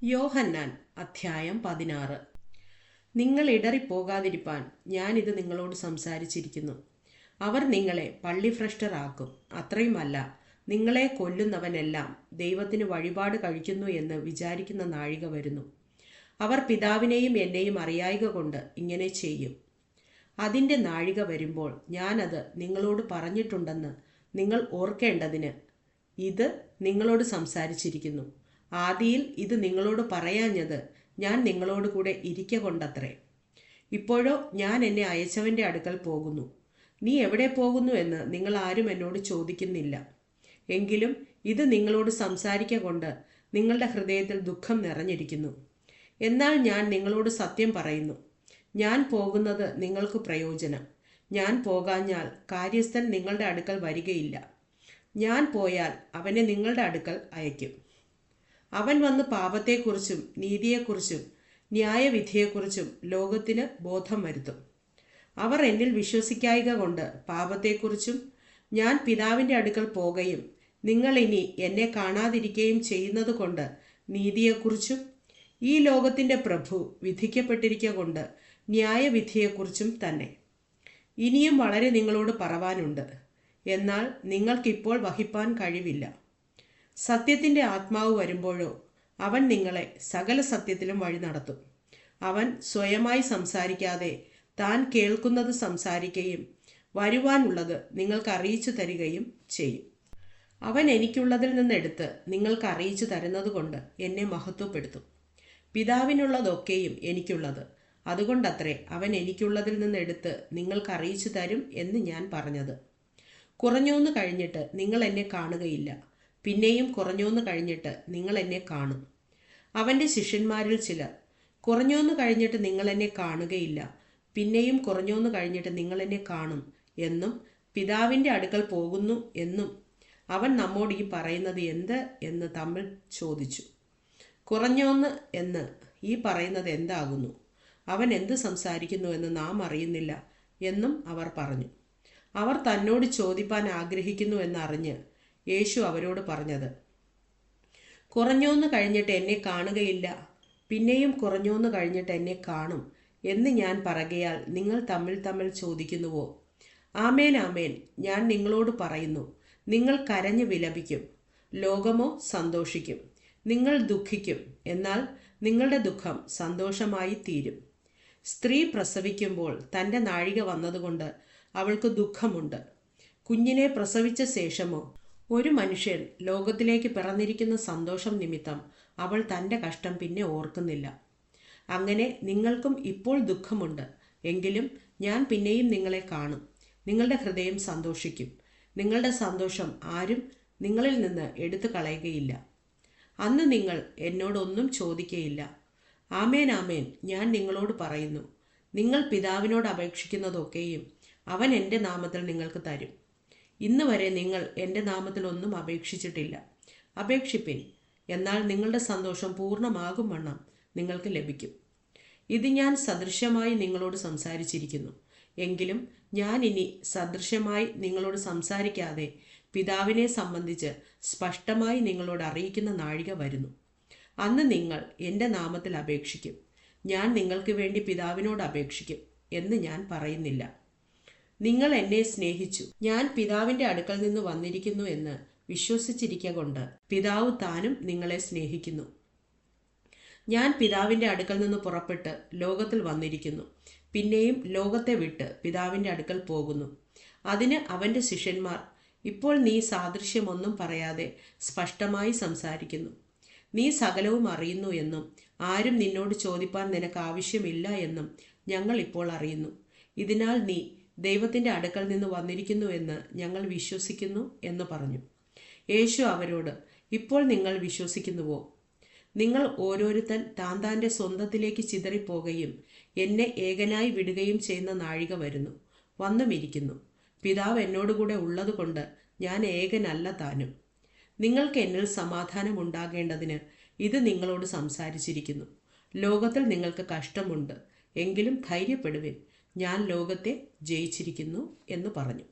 യോഹന്നാൻ അധ്യായം 16. നിങ്ങൾ ഇടറിപ്പോകാതിരിപ്പാൻ ഞാനിത് നിങ്ങളോട് സംസാരിച്ചിരിക്കുന്നു. അവർ നിങ്ങളെ പള്ളിഭ്രഷ്ടരാക്കും. അത്രയുമല്ല, നിങ്ങളെ കൊല്ലുന്നവനെല്ലാം ദൈവത്തിന് വഴിപാട് കഴിക്കുന്നു എന്ന് വിചാരിക്കുന്ന നാഴിക വരുന്നു. അവർ പിതാവിനെയും എന്നെയും അറിയായ്ക കൊണ്ട് ഇങ്ങനെ ചെയ്യും. അതിൻ്റെ നാഴിക വരുമ്പോൾ ഞാനത് നിങ്ങളോട് പറഞ്ഞിട്ടുണ്ടെന്ന് നിങ്ങൾ ഓർക്കേണ്ടതിന് ഇത് നിങ്ങളോട് സംസാരിച്ചിരിക്കുന്നു. ആദിയിൽ ഇത് നിങ്ങളോട് പറയാഞ്ഞത് ഞാൻ നിങ്ങളോട് കൂടെ ഇരിക്ക കൊണ്ടത്രേ. ഇപ്പോഴോ ഞാൻ എന്നെ അയച്ചവൻ്റെ അടുക്കൽ പോകുന്നു. നീ എവിടെ പോകുന്നു എന്ന് നിങ്ങൾ ആരും എന്നോട് ചോദിക്കുന്നില്ല. എങ്കിലും ഇത് നിങ്ങളോട് സംസാരിക്ക കൊണ്ട് നിങ്ങളുടെ ഹൃദയത്തിൽ ദുഃഖം നിറഞ്ഞിരിക്കുന്നു. എന്നാൽ ഞാൻ നിങ്ങളോട് സത്യം പറയുന്നു, ഞാൻ പോകുന്നത് നിങ്ങൾക്ക് പ്രയോജനം. ഞാൻ പോകാഞ്ഞാൽ കാര്യസ്ഥൻ നിങ്ങളുടെ അടുക്കൽ വരികയില്ല. ഞാൻ പോയാൽ അവനെ നിങ്ങളുടെ അടുക്കൽ അയക്കും. അവൻ വന്ന് പാപത്തെക്കുറിച്ചും നീതിയെക്കുറിച്ചും ന്യായവിധിയെക്കുറിച്ചും ലോകത്തിന് ബോധം വരുത്തും. അവർ എന്നിൽ വിശ്വസിക്കായ്ക കൊണ്ട് പാപത്തെക്കുറിച്ചും ഞാൻ പിതാവിൻ്റെ അടുക്കൽ പോകുകയും നിങ്ങൾ ഇനി എന്നെ കാണാതിരിക്കുകയും ചെയ്യുന്നത് കൊണ്ട് നീതിയെക്കുറിച്ചും ഈ ലോകത്തിൻ്റെ പ്രഭു വിധിക്കപ്പെട്ടിരിക്കുക കൊണ്ട് ന്യായവിധിയെക്കുറിച്ചും തന്നെ. ഇനിയും വളരെ നിങ്ങളോട് പറവാനുണ്ട്, എന്നാൽ നിങ്ങൾക്കിപ്പോൾ വഹിപ്പാൻ കഴിവില്ല. സത്യത്തിൻ്റെ ആത്മാവ് വരുമ്പോഴോ അവൻ നിങ്ങളെ സകല സത്യത്തിലും വഴി നടത്തും. അവൻ സ്വയമായി സംസാരിക്കാതെ താൻ കേൾക്കുന്നത് സംസാരിക്കുകയും വരുവാനുള്ളത് നിങ്ങൾക്ക് അറിയിച്ചു തരികയും ചെയ്യും. അവൻ എനിക്കുള്ളതിൽ നിന്നെടുത്ത് നിങ്ങൾക്ക് അറിയിച്ചു തരുന്നത് കൊണ്ട് എന്നെ മഹത്വപ്പെടുത്തും. പിതാവിനുള്ളതൊക്കെയും എനിക്കുള്ളത്. അതുകൊണ്ടത്രേ അവൻ എനിക്കുള്ളതിൽ നിന്നെടുത്ത് നിങ്ങൾക്ക് അറിയിച്ചു തരും എന്ന് ഞാൻ പറഞ്ഞത്. കുറഞ്ഞോന്ന് കഴിഞ്ഞിട്ട് നിങ്ങൾ എന്നെ കാണുകയില്ല, പിന്നെയും കുറഞ്ഞോന്ന് കഴിഞ്ഞിട്ട് നിങ്ങൾ എന്നെ കാണും. അവൻ്റെ ശിഷ്യന്മാരിൽ ചിലർ, കുറഞ്ഞോന്ന് കഴിഞ്ഞിട്ട് നിങ്ങൾ എന്നെ കാണുകയില്ല, പിന്നെയും കുറഞ്ഞോന്ന് കഴിഞ്ഞിട്ട് നിങ്ങൾ എന്നെ കാണും എന്നും പിതാവിൻ്റെ അടുക്കൽ പോകുന്നു എന്നും അവൻ നമ്മോട് ഈ പറയുന്നത് എന്ത് എന്ന് തമ്മിൽ ചോദിച്ചു. കുറഞ്ഞോന്ന് എന്ന് ഈ പറയുന്നത് എന്താകുന്നു? അവൻ എന്ത് സംസാരിക്കുന്നു എന്ന് നാം അറിയുന്നില്ല എന്നും അവർ പറഞ്ഞു. അവർ തന്നോട് ചോദിപ്പാൻ ആഗ്രഹിക്കുന്നു എന്നറിഞ്ഞ് യേശു അവരോട് പറഞ്ഞത്, കുറഞ്ഞോന്ന് കഴിഞ്ഞിട്ട് എന്നെ കാണുകയില്ല, പിന്നെയും കുറഞ്ഞോന്ന് കഴിഞ്ഞിട്ട് എന്നെ കാണും എന്ന് ഞാൻ പറകയാൽ നിങ്ങൾ തമ്മിൽ ചോദിക്കുന്നുവോ? ആമേൻ ആമേൻ, ഞാൻ നിങ്ങളോട് പറയുന്നു, നിങ്ങൾ കരഞ്ഞു വിലപിക്കും, ലോകമോ സന്തോഷിക്കും. നിങ്ങൾ ദുഃഖിക്കും, എന്നാൽ നിങ്ങളുടെ ദുഃഖം സന്തോഷമായി തീരും. സ്ത്രീ പ്രസവിക്കുമ്പോൾ തൻ്റെ നാഴിക വന്നതുകൊണ്ട് അവൾക്ക് ദുഃഖമുണ്ട്. കുഞ്ഞിനെ പ്രസവിച്ച ശേഷമോ ഒരു മനുഷ്യൻ ലോകത്തിലേക്ക് പിറന്നിരിക്കുന്ന സന്തോഷം നിമിത്തം അവൾ തൻ്റെ കഷ്ടം പിന്നെ ഓർക്കുന്നില്ല. അങ്ങനെ നിങ്ങൾക്കും ഇപ്പോൾ ദുഃഖമുണ്ട്, എങ്കിലും ഞാൻ പിന്നെയും നിങ്ങളെ കാണും. നിങ്ങളുടെ ഹൃദയം സന്തോഷിക്കും. നിങ്ങളുടെ സന്തോഷം ആരും നിങ്ങളിൽ നിന്ന് എടുത്തു കളയുകയില്ല. അന്ന് നിങ്ങൾ എന്നോടൊന്നും ചോദിക്കയില്ല. ആമേൻ ആമേൻ, ഞാൻ നിങ്ങളോട് പറയുന്നു, നിങ്ങൾ പിതാവിനോട് അപേക്ഷിക്കുന്നതൊക്കെയും അവൻ എൻ്റെ നാമത്തിൽ നിങ്ങൾക്ക് തരും. ഇന്ന് വരെ നിങ്ങൾ എൻ്റെ നാമത്തിൽ ഒന്നും അപേക്ഷിച്ചിട്ടില്ല. അപേക്ഷിപ്പിൻ, എന്നാൽ നിങ്ങളുടെ സന്തോഷം പൂർണ്ണമാകും വണ്ണം നിങ്ങൾക്ക് ലഭിക്കും. ഇത് ഞാൻ സദൃശ്യമായി നിങ്ങളോട് സംസാരിച്ചിരിക്കുന്നു. എങ്കിലും ഞാൻ ഇനി സദൃശ്യമായി നിങ്ങളോട് സംസാരിക്കാതെ പിതാവിനെ സംബന്ധിച്ച് സ്പഷ്ടമായി നിങ്ങളോട് അറിയിക്കുന്ന നാഴിക വരുന്നു. അന്ന് നിങ്ങൾ എൻ്റെ നാമത്തിൽ അപേക്ഷിക്കും. ഞാൻ നിങ്ങൾക്ക് വേണ്ടി പിതാവിനോട് അപേക്ഷിക്കും എന്ന് ഞാൻ പറയുന്നില്ല. നിങ്ങൾ എന്നെ സ്നേഹിച്ചു. ഞാൻ പിതാവിൻ്റെ അടുക്കൽ നിന്ന് വന്നിരിക്കുന്നു എന്ന് വിശ്വസിച്ചിരിക്കുക കൊണ്ട് പിതാവ് താനും നിങ്ങളെ സ്നേഹിക്കുന്നു. ഞാൻ പിതാവിൻ്റെ അടുക്കൽ നിന്ന് പുറപ്പെട്ട് ലോകത്തിൽ വന്നിരിക്കുന്നു. പിന്നെയും ലോകത്തെ വിട്ട് പിതാവിൻ്റെ അടുക്കൽ പോകുന്നു. അതിന് അവൻ്റെ ശിഷ്യന്മാർ, ഇപ്പോൾ നീ സാദൃശ്യമൊന്നും പറയാതെ സ്പഷ്ടമായി സംസാരിക്കുന്നു. നീ സകലവും അറിയുന്നു എന്നും ആരും നിന്നോട് ചോദിപ്പാൻ നിനക്ക് ആവശ്യമില്ല എന്നും ഞങ്ങൾ ഇപ്പോൾ അറിയുന്നു. ഇതിനാൽ നീ ദൈവത്തിൻ്റെ അടുക്കൽ നിന്ന് വന്നിരിക്കുന്നു എന്ന് ഞങ്ങൾ വിശ്വസിക്കുന്നു എന്ന് പറഞ്ഞു. യേശു അവരോട്, ഇപ്പോൾ നിങ്ങൾ വിശ്വസിക്കുന്നുവോ? നിങ്ങൾ ഓരോരുത്തൻ താൻ്റെ സ്വന്തത്തിലേക്ക് ചിതറിപ്പോകുകയും എന്നെ ഏകനായി വിടുകയും ചെയ്യുന്ന നാഴിക വരുന്നു, വന്നുമിരിക്കുന്നു. പിതാവ് എന്നോടുകൂടെ ഉള്ളതുകൊണ്ട് ഞാൻ ഏകനല്ല താനും. നിങ്ങൾക്ക് എന്നിൽ സമാധാനം ഉണ്ടാകേണ്ടതിന് ഇത് നിങ്ങളോട് സംസാരിച്ചിരിക്കുന്നു. ലോകത്തിൽ നിങ്ങൾക്ക് കഷ്ടമുണ്ട്, എങ്കിലും ധൈര്യപ്പെടുവിൻ, ഞാൻ ലോകത്തെ ജയിച്ചിരിക്കുന്നു എന്ന് പറഞ്ഞു.